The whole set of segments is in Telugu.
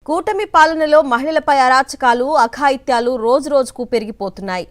కూటమి పాలనలో మహిళలపై అరాచకాలు అఘాయిత్యాలు రోజురోజుకు పెరిగిపోతున్నాయి.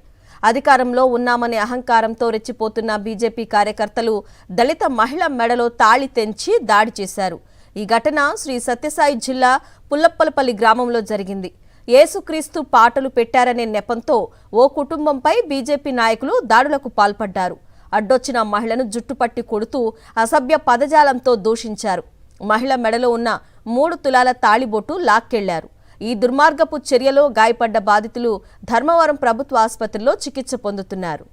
అధికారంలో ఉన్నామనే అహంకారంతో రెచ్చిపోతున్న బీజేపీ కార్యకర్తలు దళిత మహిళ మెడలో తాళి తెంచి దాడి చేశారు. ఈ ఘటన శ్రీ సత్యసాయి జిల్లా పుల్లప్పలపల్లి గ్రామంలో జరిగింది. యేసుక్రీస్తు పాటలు పెట్టారనే నెపంతో ఓ కుటుంబంపై బీజేపీ నాయకులు దాడులకు పాల్పడ్డారు. అడ్డొచ్చిన మహిళను జుట్టుపట్టి కొడుతూ అసభ్య పదజాలంతో దూషించారు. మహిళ మెడలో ఉన్న 3 తులాల తాళిబొట్టు లాక్కెళ్లారు. ఈ దుర్మార్గపు చర్యలో గాయపడ్డ బాధితులు ధర్మవరం ప్రభుత్వ ఆసుపత్రిలో చికిత్స పొందుతున్నారు.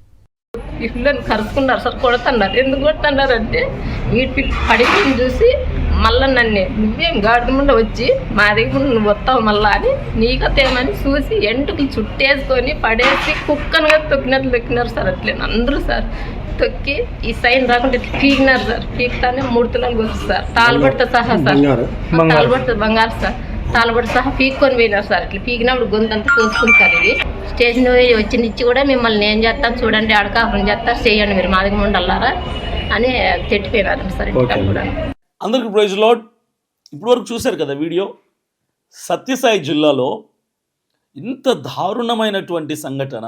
పిల్లలు కరుచుకున్నారు సార్, కొడుతున్నారు. ఎందుకు కొడుతున్నారు అంటే వీటి పడిపోయి చూసి మళ్ళీ నన్ను నువ్వేం గాడి ముందు వచ్చి మా దగ్గర నువ్వు వస్తావు మళ్ళా అని నీకతేమని చూసి ఎంటుకలు చుట్టేసుకొని పడేసి కుక్కనుగా తొక్కినారు సార్. అట్లే అందరూ సార్ తొక్కి ఈ సైన్ రాకుండా పీకినారు సార్. పీకుతానే 3 తులాలు కొలుసు సార్, తాళబడితో సహా సార్, తాళబడితో బంగారు సార్, తాళబడి సహా పీక్కొని పోయినారు సార్. ఇట్లా పీకినప్పుడు గొంతంతా తోసుకుంది సార్. ఇది స్టేషన్ వచ్చిన ఇచ్చి కూడా మిమ్మల్ని ఏం చేస్తాను చూడండి, అడకాపురం చేస్తారు చేయండి, మీరు మా దగ్గర ఉండాలారా అని తిట్టిపోయినారు సార్. కూడా అందరికి ప్రైజ్ లార్డ్. ఇప్పటివరకు చూశారు కదా వీడియో. సత్యసాయి జిల్లాలో ఇంత దారుణమైనటువంటి సంఘటన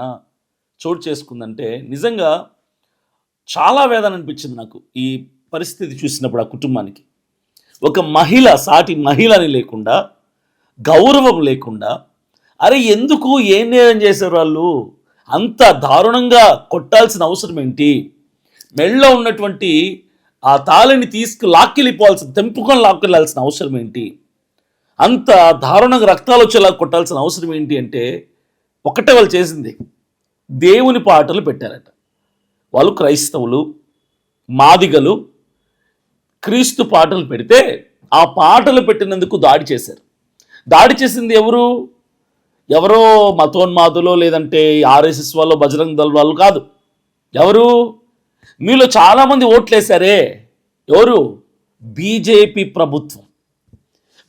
చోటు చేసుకుందంటే నిజంగా చాలా వేదన అనిపించింది నాకు ఈ పరిస్థితి చూసినప్పుడు. ఆ కుటుంబానికి ఒక మహిళ, సాటి మహిళని లేకుండా, గౌరవం లేకుండా, అరే ఎందుకు ఏం నేరం చేశారు వాళ్ళు, అంత దారుణంగా కొట్టాల్సిన అవసరం ఏంటి, మెళ్ళలో ఉన్నటువంటి ఆ తాళిని తెంపుకొని లాక్కెళ్ళాల్సిన అవసరం ఏంటి, అంత దారుణంగా రక్తాలు వచ్చేలా కొట్టాల్సిన అవసరం ఏంటి అంటే ఒకటే వాళ్ళు చేసింది, దేవుని పాటలు పెట్టారట. వాళ్ళు క్రైస్తవులు, మాదిగలు క్రీస్తు పాటలు పెడితే ఆ పాటలు పెట్టినందుకు దాడి చేశారు. దాడి చేసింది ఎవరో మతోన్మాదులో లేదంటే ఆర్ఎస్ఎస్ వాళ్ళు, బజరంగ్ దళ్ వాళ్ళు కాదు. ఎవరు? మీలో చాలామంది ఓట్లేశారే, ఎవరు? బీజేపీ ప్రభుత్వం,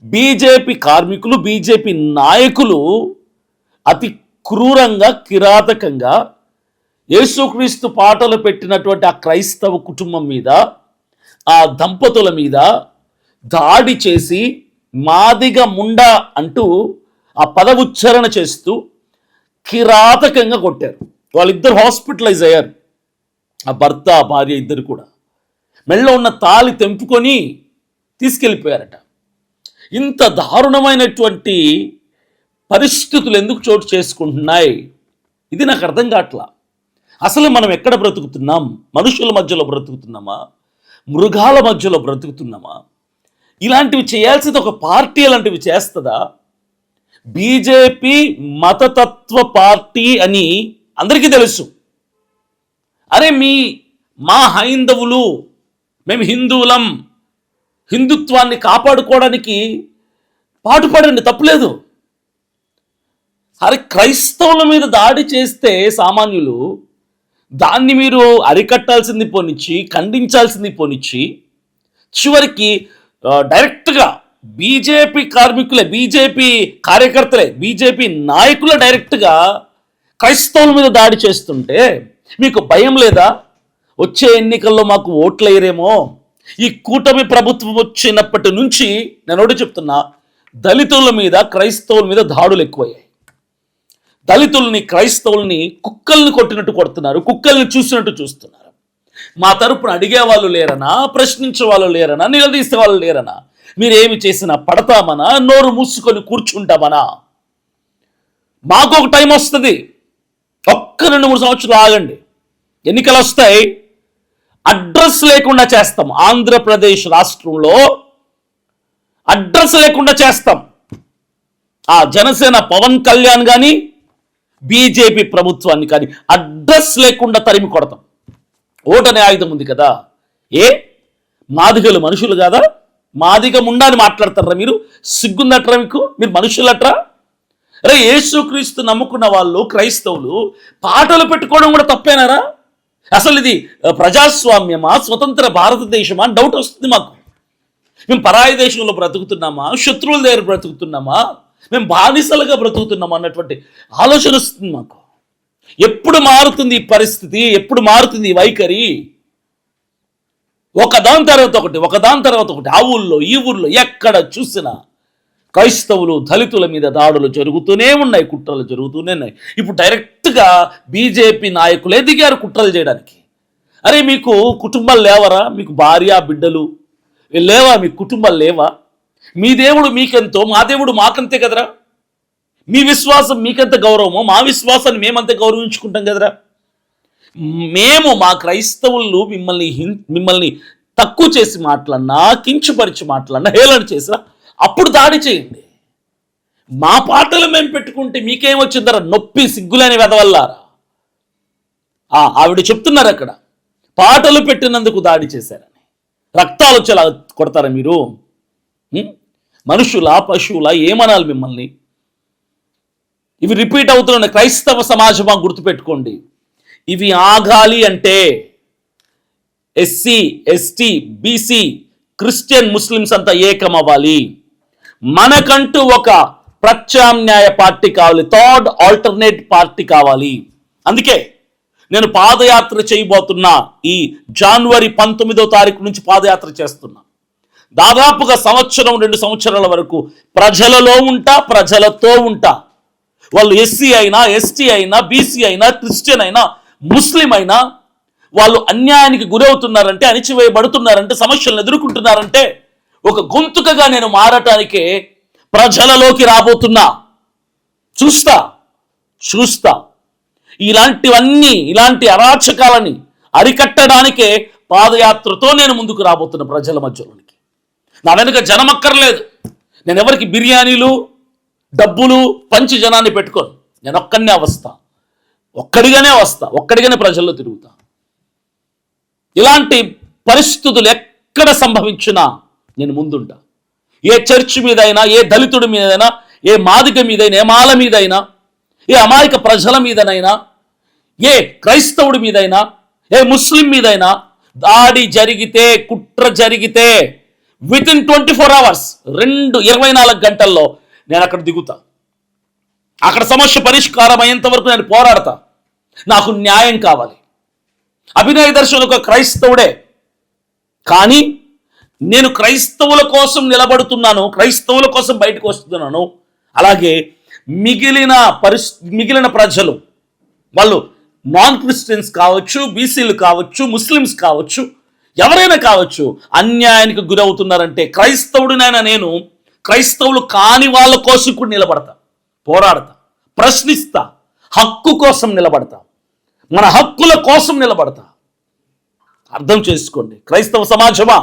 బీజేపీ కార్మికులు, బీజేపీ నాయకులు అతి క్రూరంగా, కిరాతకంగా యేసుక్రీస్తు పాటలు పెట్టినటువంటి ఆ క్రైస్తవ కుటుంబం మీద, ఆ దంపతుల మీద దాడి చేసి మాదిగ ముండా అంటూ ఆ పదవుచ్చారణ చేస్తూ కిరాతకంగా కొట్టారు. వాళ్ళిద్దరు హాస్పిటలైజ్ అయ్యారు. ఆ భర్త, భార్య ఇద్దరు కూడా మెళ్ళలో ఉన్న తాళి తెంపుకొని తీసుకెళ్ళిపోయారట. ఇంత దారుణమైనటువంటి పరిస్థితులు ఎందుకు చోటు చేసుకుంటున్నాయి? ఇది నాకు అర్థం కావట్లా. అసలు మనం ఎక్కడ బ్రతుకుతున్నాం? మనుషుల మధ్యలో బ్రతుకుతున్నామా, మృగాల మధ్యలో బ్రతుకుతున్నామా? ఇలాంటివి చేయాల్సింది ఒక పార్టీ అలాంటివి చేస్తుందా? బీజేపీ మతతత్వ పార్టీ అని అందరికీ తెలుసు. అరే మా హైందవులు, మేము హిందువులం, హిందుత్వాన్ని కాపాడుకోవడానికి పాటుపడండి, తప్పులేదు. అరే క్రైస్తవుల మీద దాడి చేస్తే సామాన్యులు దాన్ని మీరు అరికట్టాల్సింది పోనిచ్చి, ఖండించాల్సింది పోనిచ్చి, చివరికి డైరెక్ట్గా బీజేపీ కార్మికులే, బీజేపీ కార్యకర్తలే, బీజేపీ నాయకులే డైరెక్ట్గా క్రైస్తవుల మీద దాడి చేస్తుంటే మీకు భయం లేదా? వచ్చే ఎన్నికల్లో మాకు ఓట్లు వేయరేమో. ఈ కూటమి ప్రభుత్వం వచ్చినప్పటి నుంచి నేను ఒకటి చెప్తున్నా, దళితుల మీద, క్రైస్తవుల మీద దాడులు ఎక్కువయ్యాయి. దళితుల్ని, క్రైస్తవుల్ని కుక్కల్ని కొట్టినట్టు కొడుతున్నారు, కుక్కల్ని చూసినట్టు చూస్తున్నారు. మా తరపున అడిగే వాళ్ళు లేరనా, ప్రశ్నించే వాళ్ళు లేరనా, నిలదీసే వాళ్ళు లేరనా? మీరేమి చేసినా పడతామనా, నోరు మూసుకొని కూర్చుంటామనా? మాకు ఒక టైం వస్తుంది, ఒక్క 2-3 సంవత్సరాలు ఆగండి, ఎన్నికలు వస్తాయి, అడ్రస్ లేకుండా చేస్తాం. ఆంధ్రప్రదేశ్ రాష్ట్రంలో అడ్రస్ లేకుండా చేస్తాం. ఆ జనసేన పవన్ కళ్యాణ్ కానీ, బీజేపీ ప్రభుత్వాన్ని కానీ అడ్రస్ లేకుండా తరిమి కొడతాం. ఓటనే ఆయుధం ఉంది కదా. మాదిగలు మనుషులు కాదా? మాదిగ ముండాని మాట్లాడతారా మీరు? సిగ్గుందట్రా మీకు? మీరు మనుషులట్రా? అరే యేసుక్రీస్తు నమ్ముకున్న వాళ్ళు, క్రైస్తవులు పాటలు పెట్టుకోవడం కూడా తప్పేనారా? అసలు ఇది ప్రజాస్వామ్యమా, స్వతంత్ర భారతదేశమా అని డౌట్ వస్తుంది మాకు. మేము పరాయి దేశంలో బ్రతుకుతున్నామా, శత్రువుల దగ్గర బ్రతుకుతున్నామా, మేము బానిసలుగా బ్రతుకుతున్నాం అన్నటువంటి ఆలోచన వస్తుంది మాకు. ఎప్పుడు మారుతుంది ఈ పరిస్థితి? ఎప్పుడు మారుతుంది ఈ వైఖరి? ఒకదాని తర్వాత ఒకటి, ఆ ఊళ్ళో ఈ ఊళ్ళో ఎక్కడ చూసినా క్రైస్తవులు దళితుల మీద దాడులు జరుగుతూనే ఉన్నాయి, కుట్రలు జరుగుతూనే ఉన్నాయి. ఇప్పుడు డైరెక్ట్గా బీజేపీ నాయకులే దిగారు కుట్రలు చేయడానికి. అరే మీకు కుటుంబాలు లేవరా? మీకు భార్య బిడ్డలు లేవా? మీకు కుటుంబాలు లేవా? మీ దేవుడు మీకెంతో, మా దేవుడు మాకంతే కదరా. మీ విశ్వాసం మీకెంత గౌరవమో మా విశ్వాసాన్ని మేమంతే గౌరవించుకుంటాం కదరా. మేము మా క్రైస్తవులు మిమ్మల్ని తక్కువ చేసి మాట్లాడినా, కించపరిచి మాట్లాడినా, హేళన చేసినా అప్పుడు దాడి చేయండి. మా పాటలు మేము పెట్టుకుంటే మీకేమొచ్చిందరా? నొప్పి సిగ్గులేని వెదవల్లారా. ఆవిడ చెప్తున్నారు అక్కడ, పాటలు పెట్టినందుకు దాడి చేశారని. రక్తాలు వచ్చేలా కొడతారా మీరు? మనుషుల పశువుల ఏమనాలి మిమ్మల్ని? ఇవి రిపీట్ అవుతున్న క్రైస్తవ సమాజమా గుర్తుపెట్టుకోండి. ఇవి ఆగాలి అంటే SC, ST, BC, Christian, Muslims అంతా ఏకమవ్వాలి. మనకంటూ ఒక ప్రత్యామ్నాయ పార్టీ కావాలి, థర్డ్ ఆల్టర్నేట్ పార్టీ కావాలి. అందుకే నేను పాదయాత్ర చేయబోతున్నా. ఈ జనవరి 19వ తారీఖు నుంచి పాదయాత్ర చేస్తున్నా. దాదాపుగా 1-2 సంవత్సరాల వరకు ప్రజలలో ఉంటా, ప్రజలతో ఉంటా. వాళ్ళు ఎస్సీ అయినా, ఎస్టీ అయినా, బీసీ అయినా, క్రిస్టియన్ అయినా, ముస్లిం అయినా, వాళ్ళు అన్యాయానికి గురవుతున్నారంటే, అణిచివేయబడుతున్నారంటే, సమస్యలను ఎదుర్కొంటున్నారంటే ఒక గొంతుకగా నేను మారటానికే ప్రజలలోకి రాబోతున్నా. చూస్తా ఇలాంటి అరాచకాలని అరికట్టడానికే పాదయాత్రతో నేను ముందుకు రాబోతున్న ప్రజల మధ్యలోనికి. నా వెనుక జనం అక్కర్లేదు. నేను ఎవరికి బిర్యానీలు, డబ్బులు పంచి జనాన్ని పెట్టుకోను. నేను ఒక్కడిగానే వస్తా, ఒక్కడిగానే ప్రజల్లో తిరుగుతా. ఇలాంటి పరిస్థితులు ఎక్కడ సంభవించినా నేను ముందుంటా. ఏ చర్చి మీదైనా, ఏ దళితుడి మీదైనా, ఏ మాదిగ మీదైనా, ఏ మాల మీదైనా, ఏ అమాయక ప్రజల మీదనైనా, ఏ క్రైస్తవుడి మీదైనా, ఏ ముస్లిం మీదైనా దాడి జరిగితే, కుట్ర జరిగితే వితిన్ 24 hours 24 గంటల్లో నేను అక్కడ దిగుతా. అక్కడ సమస్య పరిష్కారం అయ్యేంత వరకు నేను పోరాడతా. నాకు న్యాయం కావాలి. అభినయ దర్శన్ ఒక క్రైస్తవుడే, కానీ నేను క్రైస్తవుల కోసం నిలబడుతున్నాను, క్రైస్తవుల కోసం బయటకు వస్తున్నాను. అలాగే మిగిలిన ప్రజలు, వాళ్ళు నాన్ క్రిస్టియన్స్ కావచ్చు, బీసీలు కావచ్చు, ముస్లిమ్స్ కావచ్చు, ఎవరైనా కావచ్చు, అన్యాయానికి గురవుతున్నారంటే క్రైస్తవుడినైనా నేను క్రైస్తవులు కాని వాళ్ళ కోసం కూడా నిలబడతా, పోరాడతా, ప్రశ్నిస్తా, హక్కు కోసం నిలబడతా, మన హక్కుల కోసం నిలబడతా. అర్థం చేసుకోండి క్రైస్తవ సమాజమా,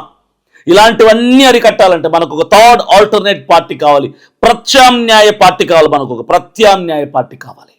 ఇలాంటివన్నీ అరికట్టాలంటే మనకు ఒక థర్డ్ ఆల్టర్నేట్ పార్టీ కావాలి, ప్రత్యామ్నాయ పార్టీ కావాలి, మనకు ఒక ప్రత్యామ్నాయ పార్టీ కావాలి.